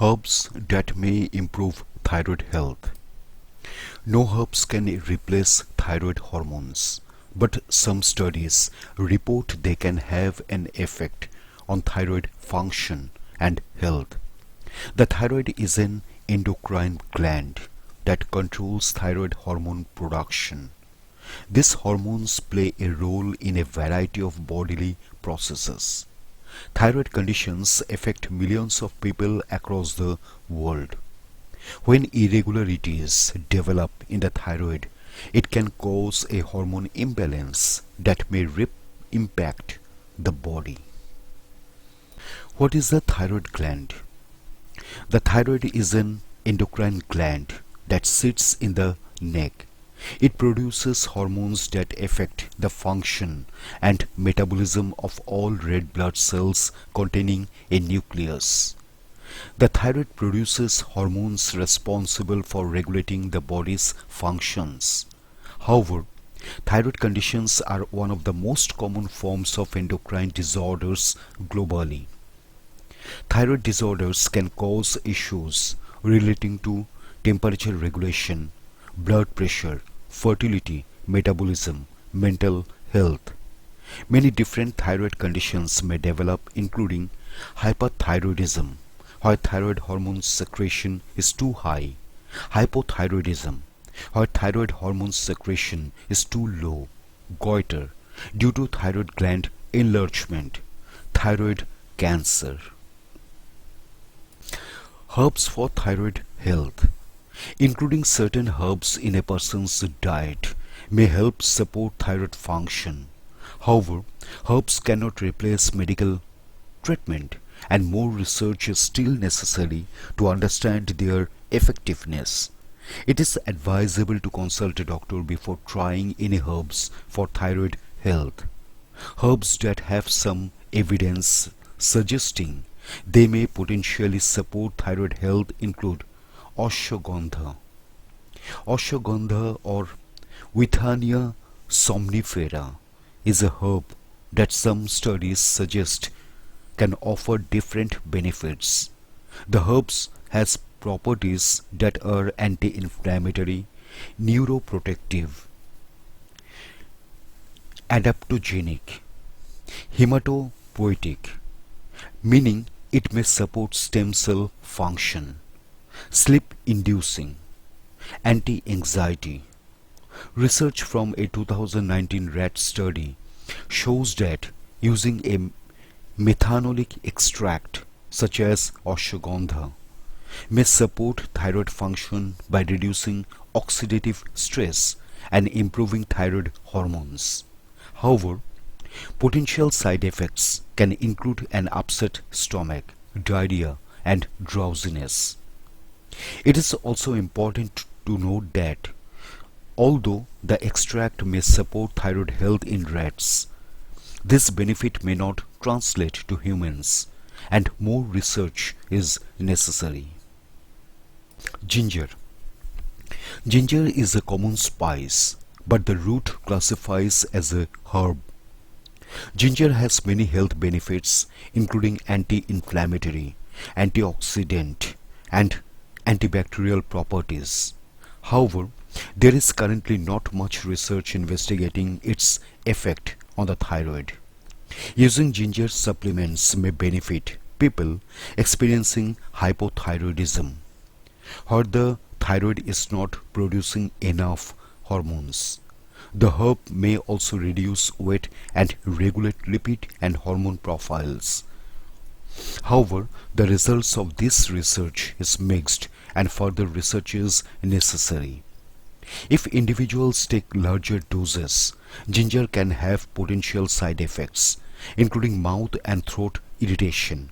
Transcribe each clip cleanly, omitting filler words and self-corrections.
Herbs that may improve thyroid health. No herbs can replace thyroid hormones, but some studies report they can have an effect on thyroid function and health. The thyroid is an endocrine gland that controls thyroid hormone production. These hormones play a role in a variety of bodily processes. Thyroid conditions affect millions of people across the world. When irregularities develop in the thyroid, it can cause a hormone imbalance that may impact the body. What is the thyroid gland? The thyroid is an endocrine gland that sits in the neck. It produces hormones that affect the function and metabolism of all red blood cells containing a nucleus. The thyroid produces hormones responsible for regulating the body's functions. However, thyroid conditions are one of the most common forms of endocrine disorders globally. Thyroid disorders can cause issues relating to temperature regulation, blood pressure, fertility, metabolism, mental health. Many different thyroid conditions may develop, including hyperthyroidism, where thyroid hormone secretion is too high, hypothyroidism, where thyroid hormone secretion is too low, goiter, due to thyroid gland enlargement, thyroid cancer. Herbs for thyroid health, including certain herbs in a person's diet, may help support thyroid function. However, herbs cannot replace medical treatment, and more research is still necessary to understand their effectiveness. It is advisable to consult a doctor before trying any herbs for thyroid health. Herbs that have some evidence suggesting they may potentially support thyroid health include ashwagandha. Ashwagandha, or Withania somnifera, is a herb that some studies suggest can offer different benefits. The herbs has properties that are anti-inflammatory, neuroprotective, adaptogenic, hematopoietic, meaning it may support stem cell function, sleep-inducing, anti-anxiety. Research from a 2019 rat study shows that using a methanolic extract such as ashwagandha may support thyroid function by reducing oxidative stress and improving thyroid hormones. However, potential side effects can include an upset stomach, diarrhea, and drowsiness. It is also important to note that although the extract may support thyroid health in rats, this benefit may not translate to humans, and more research is necessary. Ginger. Ginger is a common spice, but the root classifies as a herb. Ginger has many health benefits, including anti-inflammatory, antioxidant, and antibacterial properties. However, there is currently not much research investigating its effect on the thyroid. Using ginger supplements may benefit people experiencing hypothyroidism, where the thyroid is not producing enough hormones. The herb may also reduce weight and regulate lipid and hormone profiles. However, the results of this research is mixed, and further research is necessary. If individuals take larger doses, ginger can have potential side effects, including mouth and throat irritation,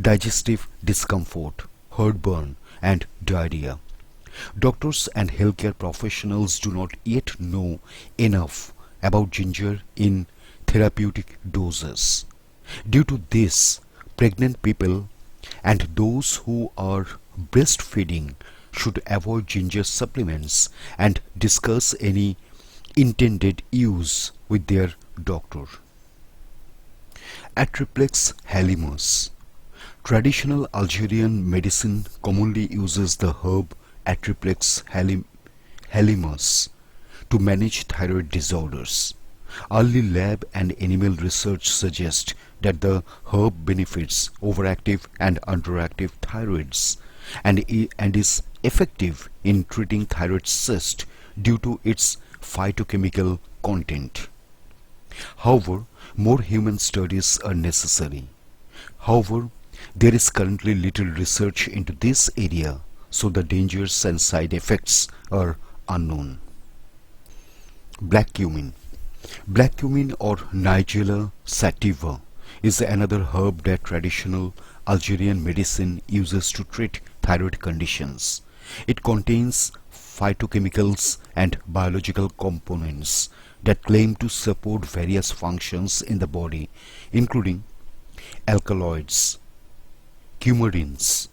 digestive discomfort, heartburn, and diarrhea. Doctors and healthcare professionals do not yet know enough about ginger in therapeutic doses. Due to this, pregnant people and those who are breastfeeding should avoid ginger supplements and discuss any intended use with their doctor. Atriplex halimus. Traditional Algerian medicine commonly uses the herb Atriplex halimus to manage thyroid disorders. Early lab and animal research suggests that the herb benefits overactive and underactive thyroids and is effective in treating thyroid cyst due to its phytochemical content. However, more human studies are necessary. However, there is currently little research into this area, so the dangers and side effects are unknown. Black cumin. Black cumin or Nigella sativa is another herb that traditional Algerian medicine uses to treat thyroid conditions. It contains phytochemicals and biological components that claim to support various functions in the body, including alkaloids, coumarins,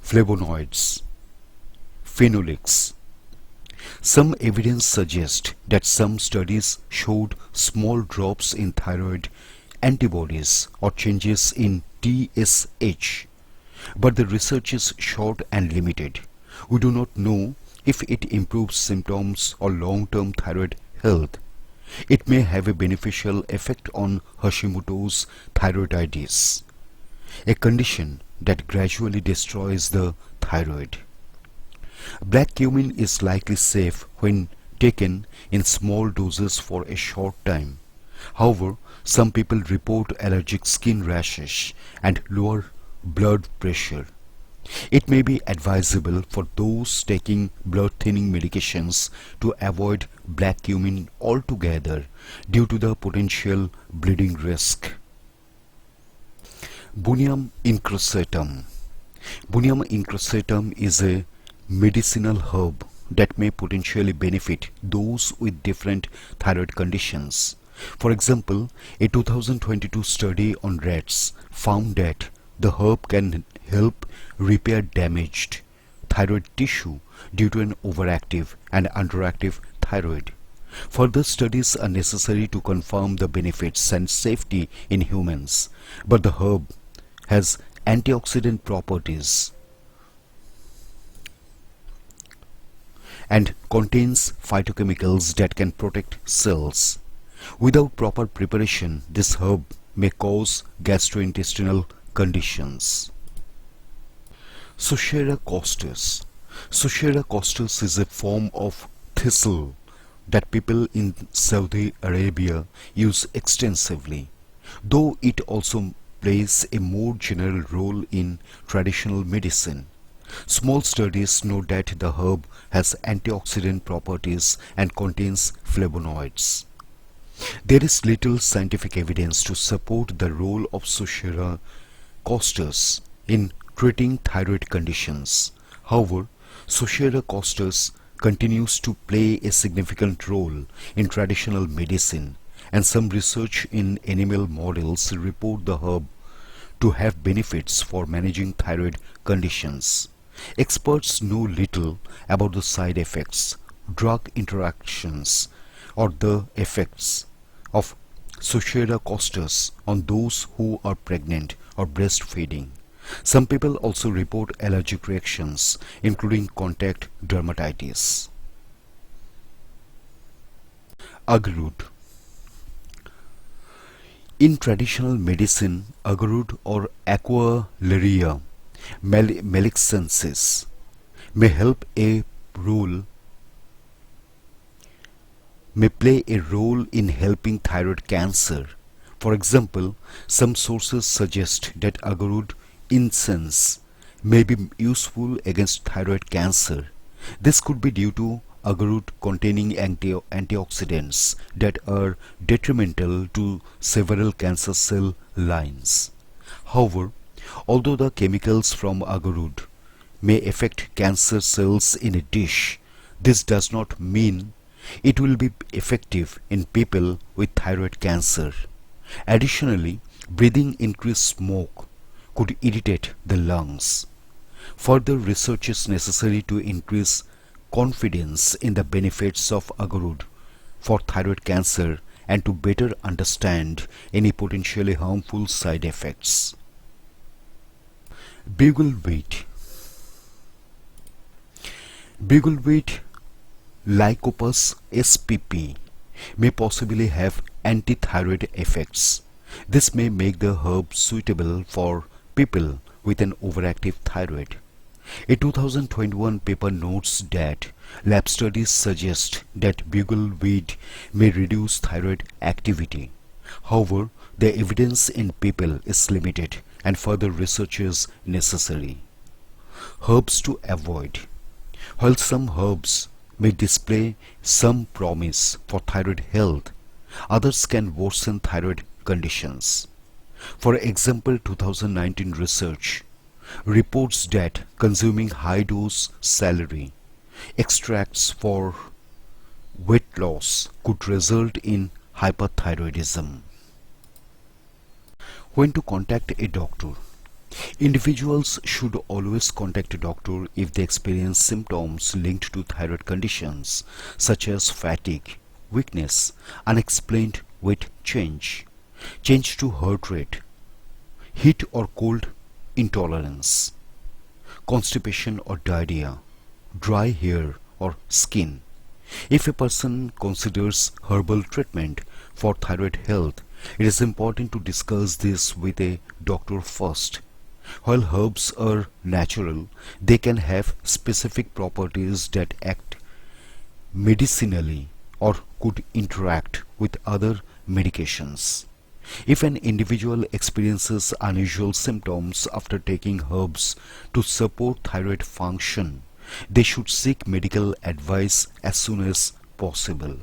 flavonoids, phenolics. Some evidence suggests that some studies showed small drops in thyroid antibodies or changes in TSH, but the research is short and limited. We do not know if it improves symptoms or long-term thyroid health. It may have a beneficial effect on Hashimoto's thyroiditis, a condition that gradually destroys the thyroid. Black cumin is likely safe when taken in small doses for a short time. However, some people report allergic skin rashes and lower blood pressure. It may be advisable for those taking blood-thinning medications to avoid black cumin altogether due to the potential bleeding risk. Buniam incrustatum. Buniam incrustatum is a medicinal herb that may potentially benefit those with different thyroid conditions. For example, a 2022 study on rats found that the herb can help repair damaged thyroid tissue due to an overactive and underactive thyroid. Further studies are necessary to confirm the benefits and safety in humans, but the herb has antioxidant properties and contains phytochemicals that can protect cells. Without proper preparation, this herb may cause gastrointestinal conditions. Suchera costus. Suchera costus is a form of thistle that people in Saudi Arabia use extensively, though it also plays a more general role in traditional medicine. Small studies note that the herb has antioxidant properties and contains flavonoids. There is little scientific evidence to support the role of Suchera costus in treating thyroid conditions. However, Suchera costus continues to play a significant role in traditional medicine, and some research in animal models report the herb to have benefits for managing thyroid conditions. Experts know little about the side effects, drug interactions, or the effects of Suchera costus on those who are pregnant or breastfeeding. Some people also report allergic reactions, including contact dermatitis. Agarud. In traditional medicine, agarud or Aqualeria melicensis may play a role in helping thyroid cancer. For example, some sources suggest that agarud incense may be useful against thyroid cancer. This could be due to agarud containing antioxidants that are detrimental to several cancer cell lines. However, although the chemicals from agarud may affect cancer cells in a dish, this does not mean it will be effective in people with thyroid cancer. Additionally, breathing increased smoke could irritate the lungs. Further research is necessary to increase confidence in the benefits of agarud for thyroid cancer and to better understand any potentially harmful side effects. Bugleweed. Bugleweed Lycopus spp may possibly have anti-thyroid effects. This may make the herb suitable for people with an overactive thyroid. A 2021 paper notes that lab studies suggest that bugleweed may reduce thyroid activity. However, the evidence in people is limited and further research is necessary. Herbs to avoid. While some herbs may display some promise for thyroid health, others can worsen thyroid conditions. For example, 2019 research reports that consuming high-dose celery extracts for weight loss could result in hyperthyroidism. When to contact a doctor? Individuals should always contact a doctor if they experience symptoms linked to thyroid conditions such as fatigue, weakness, unexplained weight change, change to heart rate, heat or cold intolerance, constipation or diarrhea, dry hair or skin. If a person considers herbal treatment for thyroid health, it is important to discuss this with a doctor first. While herbs are natural, they can have specific properties that act medicinally or could interact with other medications. If an individual experiences unusual symptoms after taking herbs to support thyroid function, they should seek medical advice as soon as possible.